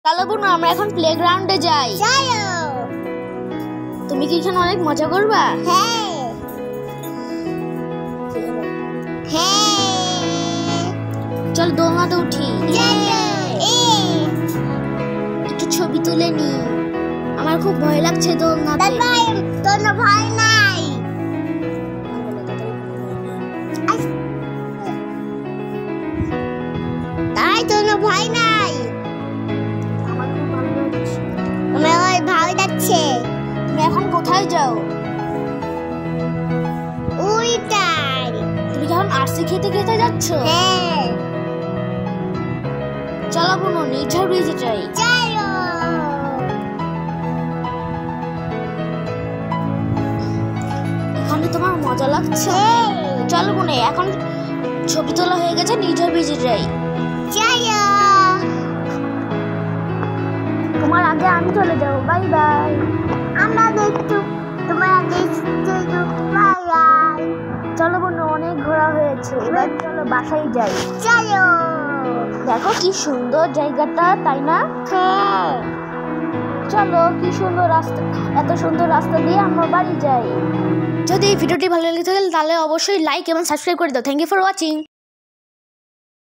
চলো বোন, আমরা এখন প্লেগ্রাউন্ডে যাই। চলো। তুমি কি এখানে অনেক মজা করবা? হ্যাঁ হ্যাঁ চল দোলনাতে উঠি, চলো। একটু ছবি তুলে নি। আমার খুব ভয় লাগছে দোলনাতে। ভাই তোর ভয় নাই। তাই তোর ভয় নাই। আমার খুব ভালো লাগছে। আমার ভয় লাগছে। তুমি এখন কোথায় যাও? ওইটাই। তুমি কি এখন আরসি খেতে খেতে যাচ্ছ? হ্যাঁ চলো বোন, নেচার ব্রিজে যাই। চলো। এখানে তোমার মজা লাগছে? চলো বোন, এখন ছবি তোলা হয়ে গেছে, নেচার ব্রিজে যাই। চলো। তোমার আগে আমি চলে যাবো। Bye bye. আমরা দেখতে তোমার বাই। চলো বোন, অনেক ঘোরা হয়েছে, এবার চলো বাসায় যাই। চলো। দেখো কি সুন্দর জায়গাটা, তাই না? হ্যাঁ চলো, কি সুন্দর রাস্তা, এত সুন্দর রাস্তা দিয়ে আমরা বাড়ি যাই। যদি এই ভিডিওটি ভালো লেগে থাকে তাহলে অবশ্যই লাইক এবং সাবস্ক্রাইব করে দাও। Thank you for watching.